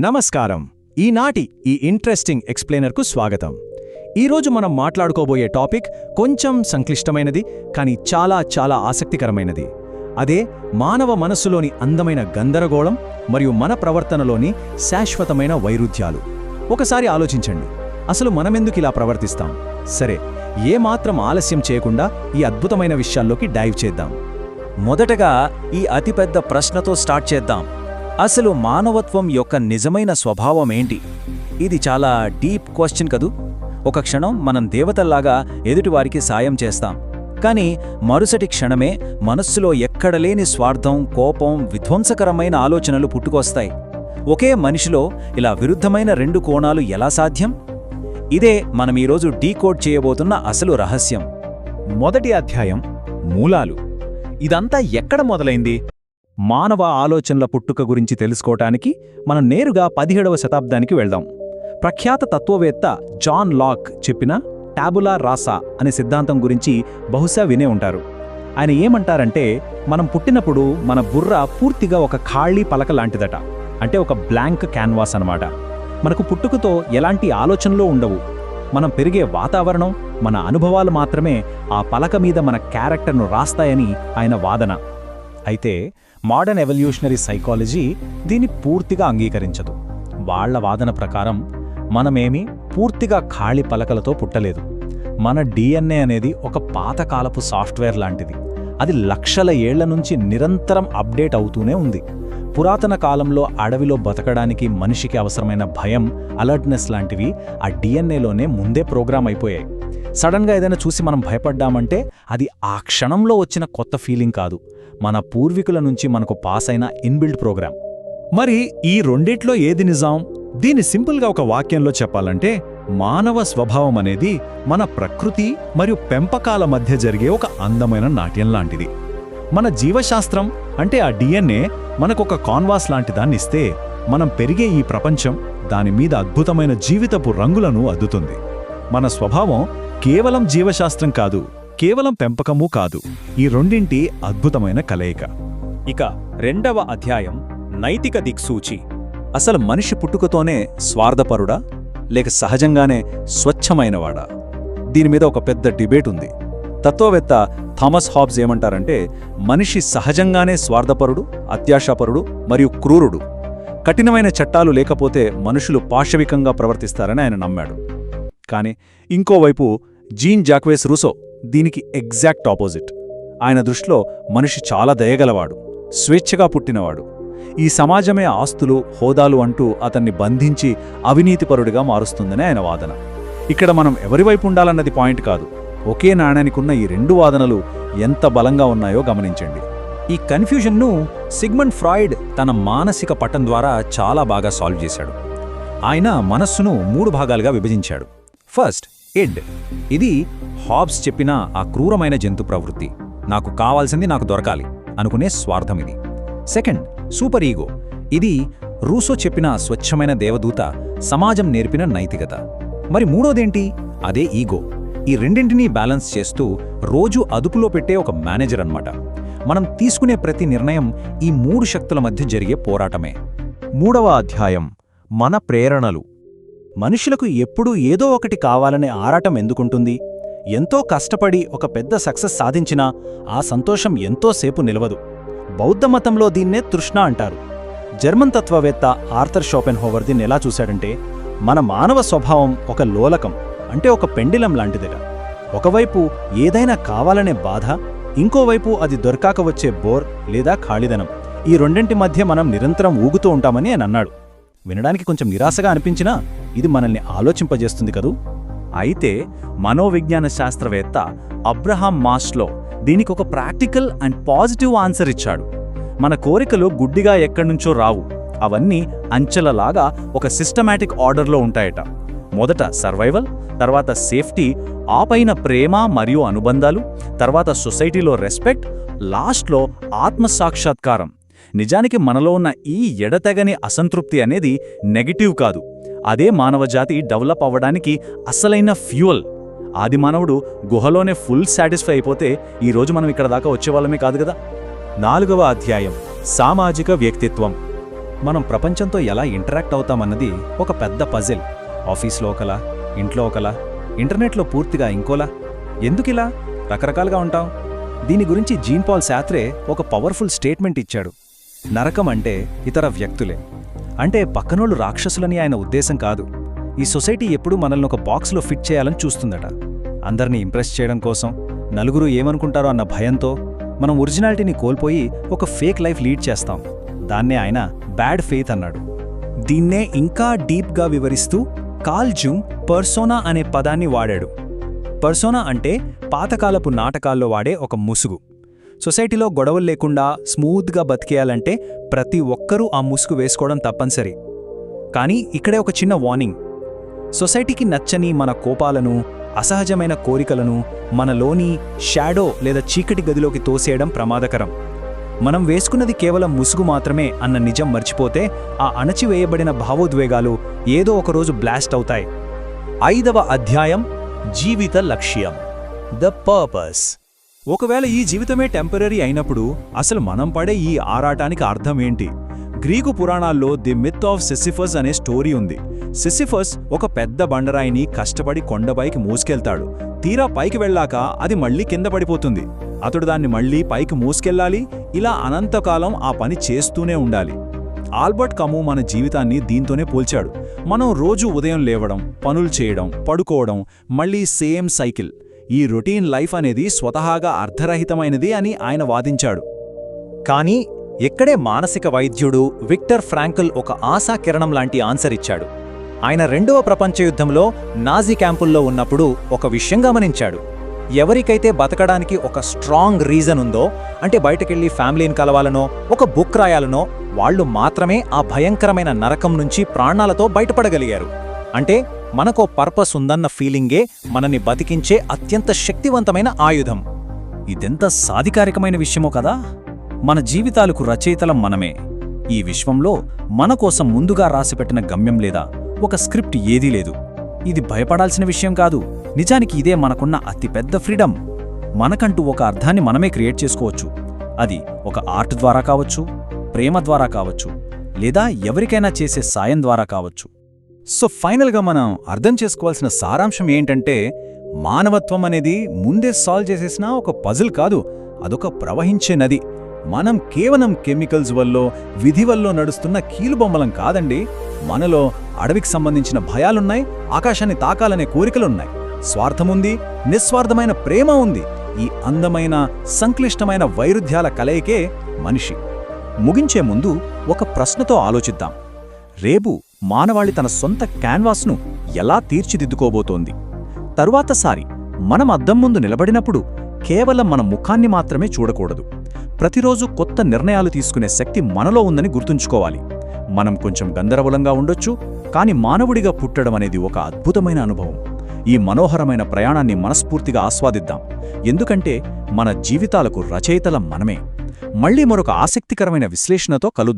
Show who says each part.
Speaker 1: నమస్కారం. ఈనాటి ఈ ఇంట్రెస్టింగ్ ఎక్స్ప్లెయినర్కు స్వాగతం. ఈరోజు మనం మాట్లాడుకోబోయే టాపిక్ కొంచెం సంక్లిష్టమైనది, కానీ చాలా చాలా ఆసక్తికరమైనది. అదే మానవ మనస్సులోని అందమైన గందరగోళం మరియు మన ప్రవర్తనలోని శాశ్వతమైన వైరుధ్యాలు. ఒకసారి ఆలోచించండి, అసలు మనమెందుకు ఇలా ప్రవర్తిస్తాం? సరే, ఏమాత్రం ఆలస్యం చేయకుండా ఈ అద్భుతమైన విషయాల్లోకి డైవ్ చేద్దాం.
Speaker 2: మొదటగా ఈ అతిపెద్ద ప్రశ్నతో స్టార్ట్ చేద్దాం. అసలు మానవత్వం యొక్క నిజమైన స్వభావం ఏంటి? ఇది చాలా డీప్ క్వశ్చన్ కదూ. ఒక క్షణం మనం దేవతల్లాగా ఎదుటివారికి సాయం చేస్తాం, కానీ మరుసటి క్షణమే మనస్సులో ఎక్కడలేని స్వార్థం, కోపం, విధ్వంసకరమైన ఆలోచనలు పుట్టుకొస్తాయి. ఒకే మనిషిలో ఇలా విరుద్ధమైన రెండు కోణాలు ఎలా సాధ్యం? ఇదే మనం ఈరోజు డీకోడ్ చేయబోతున్న అసలు రహస్యం.
Speaker 1: మొదటి అధ్యాయం, మూలాలు. ఇదంతా ఎక్కడ మొదలైంది? మానవ ఆలోచనల పుట్టుక గురించి తెలుసుకోవటానికి మనం నేరుగా 17వ శతాబ్దానికి వెళ్దాం. ప్రఖ్యాత తత్వవేత్త జాన్ లాక్ చెప్పిన టాబులా రాసా అనే సిద్ధాంతం గురించి బహుశా వినే ఉంటారు. ఆయన ఏమంటారంటే, మనం పుట్టినప్పుడు మన బుర్ర పూర్తిగా ఒక ఖాళీ పలక లాంటిదట. అంటే ఒక బ్లాంక్ క్యాన్వాస్ అన్నమాట. మనకు పుట్టుకతో ఎలాంటి ఆలోచనలు ఉండవు. మనం పెరిగే వాతావరణం, మన అనుభవాలు మాత్రమే ఆ పలక మీద మన క్యారెక్టర్ను రాస్తాయని ఆయన వాదన. అయితే మోడర్న్ ఎవల్యూషనరీ సైకాలజీ దీన్ని పూర్తిగా అంగీకరించదు. వాళ్ల వాదన ప్రకారం మనమేమీ పూర్తిగా ఖాళీ పలకలతో పుట్టలేదు. మన డిఎన్ఏ అనేది ఒక పాతకాలపు సాఫ్ట్వేర్ లాంటిది. అది లక్షల ఏళ్ల నుంచి నిరంతరం అప్డేట్ అవుతూనే ఉంది. పురాతన కాలంలో అడవిలో బతకడానికి మనిషికి అవసరమైన భయం, అలర్ట్నెస్ లాంటివి ఆ డిఎన్ఏలోనే ముందే ప్రోగ్రామ్ అయిపోయాయి. సడన్గా ఏదైనా చూసి మనం భయపడ్డామంటే అది ఆ క్షణంలో వచ్చిన కొత్త ఫీలింగ్ కాదు, మన పూర్వీకుల నుంచి మనకు పాస్ అయిన ఇన్బిల్డ్ ప్రోగ్రామ్. మరి ఈ రెండిట్లో ఏది నిజం? దీన్ని సింపుల్గా ఒక వాక్యంలో చెప్పాలంటే, మానవ స్వభావం అనేది మన ప్రకృతి మరియు పెంపకాల మధ్య జరిగే ఒక అందమైన నాట్యం లాంటిది. మన జీవశాస్త్రం అంటే ఆ డిఎన్ఏ మనకొక కాన్వాస్ లాంటిదాన్ని ఇస్తే, మనం పెరిగే ఈ ప్రపంచం దాని మీద అద్భుతమైన జీవితపు రంగులను అద్దుతుంది. మన స్వభావం కేవలం జీవశాస్త్రం కాదు, కేవలం పెంపకమూ కాదు, ఈ రెండింటి అద్భుతమైన కలయిక.
Speaker 2: ఇక రెండవ అధ్యాయం, నైతిక దిక్సూచి. అసలు మనిషి పుట్టుకతోనే స్వార్థపరుడా లేక సహజంగానే స్వచ్ఛమైనవాడా? దీని మీద ఒక పెద్ద డిబేట్ ఉంది. తత్వవేత్త థామస్ హాబ్స్ ఏమంటారంటే, మనిషి సహజంగానే స్వార్థపరుడు, అత్యాశాపరుడు మరియు క్రూరుడు. కఠినమైన చట్టాలు లేకపోతే మనుషులు పాశవికంగా ప్రవర్తిస్తారని ఆయన నమ్మాడు. కానీ ఇంకోవైపు జీన్ జాక్వేస్ రూసో దీనికి ఎగ్జాక్ట్ ఆపోజిట్. ఆయన దృష్టిలో మనిషి చాలా దయగలవాడు, స్వేచ్ఛగా పుట్టినవాడు. ఈ సమాజమే ఆస్తులు, హోదాలు అంటూ అతన్ని బంధించి అవినీతిపరుడిగా మారుస్తుందని ఆయన వాదన. ఇక్కడ మనం ఎవరివైపు ఉండాలన్నది పాయింట్ కాదు, ఒకే నాణానికున్న ఈ రెండు వాదనలు ఎంత బలంగా ఉన్నాయో గమనించండి. ఈ కన్ఫ్యూజన్ను సిగ్మండ్ ఫ్రాయిడ్ తన మానసిక పటం ద్వారా చాలా బాగా సాల్వ్ చేశాడు. ఆయన మనస్సును 3 భాగాలుగా విభజించాడు. ఫస్ట్, ఇడ్. ఇది హాబ్స్ చెప్పిన ఆ క్రూరమైన జంతు ప్రవృత్తి, నాకు కావాల్సింది నాకు దొరకాలి అనుకునే స్వార్థం ఇది. Second, super ego. ఇది రూసో చెప్పిన స్వచ్ఛమైన దేవదూత, సమాజం నేర్పిన నైతికత. మరి మూడోదేంటి? అదే ఈగో. ఈ రెండింటినీ బ్యాలెన్స్ చేస్తూ రోజు అదుపులో పెట్టే ఒక మేనేజర్ అన్నమాట. మనం తీసుకునే ప్రతి నిర్ణయం ఈ 3 శక్తుల మధ్య జరిగే పోరాటమే. 3వ అధ్యాయం, మన ప్రేరణలు. మనుషులకు ఎప్పుడూ ఏదో ఒకటి కావాలనే ఆరాటం ఎందుకుంటుంది? ఎంతో కష్టపడి ఒక పెద్ద సక్సెస్ సాధించినా ఆ సంతోషం ఎంతోసేపు నిలవదు. బౌద్ధమతంలో దీన్నే తృష్ణ అంటారు. జర్మన్ తత్వవేత్త ఆర్థర్ షోపెన్హోవర్ దీన్ని ఎలా చూశాడంటే, మన మానవ స్వభావం ఒక లోలకం, అంటే ఒక పెండిలం లాంటిదిట. ఒకవైపు ఏదైనా కావాలనే బాధ, ఇంకోవైపు అది దొరకాక వచ్చే బోర్ లేదా ఖాళీదనం. ఈ రెండింటి మధ్య మనం నిరంతరం ఊగుతూ ఉంటామని ఆయన అన్నాడు. వినడానికి కొంచెం నిరాశగా అనిపించినా ఇది మనల్ని ఆలోచింపజేస్తుంది కదూ. అయితే మనోవిజ్ఞాన శాస్త్రవేత్త అబ్రహాం మాస్లో దీనికి ఒక ప్రాక్టికల్ అండ్ పాజిటివ్ ఆన్సర్ ఇచ్చాడు. మన కోరికలు గుడ్డిగా ఎక్కడ్నుంచో రావు, అవన్నీ అంచెలలాగా ఒక సిస్టమాటిక్ ఆర్డర్లో ఉంటాయట. మొదట సర్వైవల్, తర్వాత సేఫ్టీ, ఆపైన ప్రేమ మరియు అనుబంధాలు, తర్వాత సొసైటీలో రెస్పెక్ట్, లాస్ట్లో ఆత్మసాక్షాత్కారం. నిజానికి మనలో ఉన్న ఈ ఎడతెగని అసంతృప్తి అనేది నెగటివ్ కాదు, అదే మానవజాతి డెవలప్ అవ్వడానికి అసలైన ఫ్యూయల్. ఆది మానవుడు గుహలోనే ఫుల్ సాటిస్ఫై అయిపోతే ఈరోజు మనం ఇక్కడ దాకా వచ్చేవాళ్ళమే కాదు కదా.
Speaker 1: 4వ అధ్యాయం, సామాజిక వ్యక్తిత్వం. మనం ప్రపంచంతో ఎలా ఇంటరాక్ట్ అవుతామన్నది ఒక పెద్ద పజిల్. ఆఫీస్లో ఒకలా, ఇంట్లో ఒకలా, ఇంటర్నెట్లో పూర్తిగా ఇంకోలా. ఎందుకిలా రకరకాలుగా ఉంటాం? దీని గురించి జీన్ పాల్ సార్త్రే ఒక పవర్ఫుల్ స్టేట్మెంట్ ఇచ్చాడు. నరకం అంటే ఇతర వ్యక్తులే. అంటే పక్కనోళ్ళు రాక్షసులని ఆయన ఉద్దేశం కాదు. ఈ సొసైటీ ఎప్పుడూ మనల్ని ఒక బాక్స్లో ఫిట్ చేయాలని చూస్తుందట. అందరినీ ఇంప్రెస్ చేయడం కోసం, నలుగురు ఏమనుకుంటారో అన్న భయంతో మనం ఒరిజినాలిటీని కోల్పోయి ఒక ఫేక్ లైఫ్ లీడ్ చేస్తాం. దాన్నే ఆయన బ్యాడ్ ఫెయిత్ అన్నాడు. దీన్నే ఇంకా డీప్గా వివరిస్తూ కార్ల్ జుంగ్ పర్సోనా అనే పదాన్ని వాడాడు. పర్సోనా అంటే పాతకాలపు నాటకాల్లో వాడే ఒక ముసుగు. సొసైటీలో గొడవలు లేకుండా స్మూత్గా బతికేయాలంటే ప్రతి ఒక్కరూ ఆ ముసుగు వేసుకోవడం తప్పనిసరి. కానీ ఇక్కడే ఒక చిన్న వార్నింగ్. సొసైటీకి నచ్చని మన కోపాలను, అసహజమైన కోరికలను మనలోని షాడో లేదా చీకటి గదిలోకి తోసేయడం ప్రమాదకరం. మనం వేసుకున్నది కేవలం ముసుగు మాత్రమే అన్న నిజం మర్చిపోతే ఆ అణచివేయబడిన భావోద్వేగాలు ఏదో ఒకరోజు బ్లాస్ట్ అవుతాయి. 5వ అధ్యాయం, జీవిత లక్ష్యం, ద పర్పస్. ఒకవేళ ఈ జీవితమే టెంపరరీ అయినప్పుడు అసలు మనం పడే ఈ ఆరాటానికి అర్థం ఏంటి? గ్రీకు పురాణాల్లో ది మిత్ ఆఫ్ సిసిఫస్ అనే స్టోరీ ఉంది. సిసిఫస్ ఒక పెద్ద బండరాయిని కష్టపడి కొండపైకి మోసుకెళ్తాడు. తీరా పైకి వెళ్ళాక అది మళ్లీ కింద పడిపోతుంది. అతడు దాన్ని మళ్లీ పైకి మోసుకెళ్లాలి. ఇలా అనంతకాలం ఆ పని చేస్తూనే ఉండాలి. ఆల్బర్ట్ కమూ మన జీవితాన్ని దీంతోనే పోల్చాడు. మనం రోజు ఉదయం లేవడం, పనులు చేయడం, పడుకోవడం, మళ్లీ సేమ్ సైకిల్. ఈ రొటీన్ లైఫ్ అనేది స్వతహాగా అర్థరహితమైనది అని ఆయన వాదించాడు. కానీ ఇక్కడే మానసిక వైద్యుడు విక్టర్ ఫ్రాంకల్ ఒక ఆశాకిరణం లాంటి ఆన్సర్ ఇచ్చాడు. ఆయన 2వ ప్రపంచ యుద్ధంలో నాజీ క్యాంపుల్లో ఉన్నప్పుడు ఒక విషయం గమనించాడు. ఎవరికైతే బతకడానికి ఒక స్ట్రాంగ్ రీజన్ ఉందో, అంటే బయటకెళ్ళి ఫ్యామిలీని కలవాలనో, ఒక బుక్ రాయాలనో, వాళ్లు మాత్రమే ఆ భయంకరమైన నరకం నుంచి ప్రాణాలతో బయటపడగలిగారు. అంటే మనకో పర్పస్ ఉందన్న ఫీలింగే మనని బతికించే అత్యంత శక్తివంతమైన ఆయుధం. ఇదెంత సాధికారికమైన విషయమో కదా! మన జీవితాలకు రచయితలం మనమే. ఈ విశ్వంలో మన కోసం ముందుగా రాసిపెట్టిన గమ్యం లేదా ఒక స్క్రిప్ట్ ఏదీ లేదు. ఇది భయపడాల్సిన విషయం కాదు. నిజానికి ఇదే మనకున్న అతిపెద్ద ఫ్రీడమ్. మనకంటూ ఒక అర్థాన్ని మనమే క్రియేట్ చేసుకోవచ్చు. అది ఒక ఆర్ట్ ద్వారా కావచ్చు, ప్రేమ ద్వారా కావచ్చు, లేదా ఎవరికైనా చేసే సాయం ద్వారా కావచ్చు. సో ఫైనల్గా మనం అర్థం చేసుకోవాల్సిన సారాంశం ఏంటంటే, మానవత్వం అనేది ముందే సాల్వ్ చేసేసిన ఒక పజిల్ కాదు, అదొక ప్రవహించే నది. మనం కేవలం కెమికల్స్ వల్లో, విధి వల్లో నడుస్తున్న కీలుబొమ్మలం కాదండి. మనలో అడవికి సంబంధించిన భయాలున్నాయి, ఆకాశాన్ని తాకాలనే కోరికలున్నాయి, స్వార్థముంది, నిస్వార్థమైన ప్రేమ ఉంది. ఈ అందమైన, సంక్లిష్టమైన వైరుధ్యాల కలయికే మనిషి. ముగించే ముందు ఒక ప్రశ్నతో ఆలోచిద్దాం. రేపు మానవాళి తన సొంత క్యాన్వాస్ను ఎలా తీర్చిదిద్దుకోబోతోంది? తరువాతసారి మనం అద్దం ముందు నిలబడినప్పుడు కేవలం మన ముఖాన్ని మాత్రమే చూడకూడదు. ప్రతిరోజు కొత్త నిర్ణయాలు తీసుకునే శక్తి మనలో ఉందని గుర్తుంచుకోవాలి. మనం కొంచెం గందరగోళంగా ఉండొచ్చు, కానీ మానవుడిగా పుట్టడం అనేది ఒక అద్భుతమైన అనుభవం. ఈ మనోహరమైన ప్రయాణాన్ని మనస్ఫూర్తిగా ఆస్వాదిద్దాం. ఎందుకంటే మన జీవితాలకు రచయితలం మనమే. మళ్లీ మరొక ఆసక్తికరమైన విశ్లేషణతో కలుద్దాం.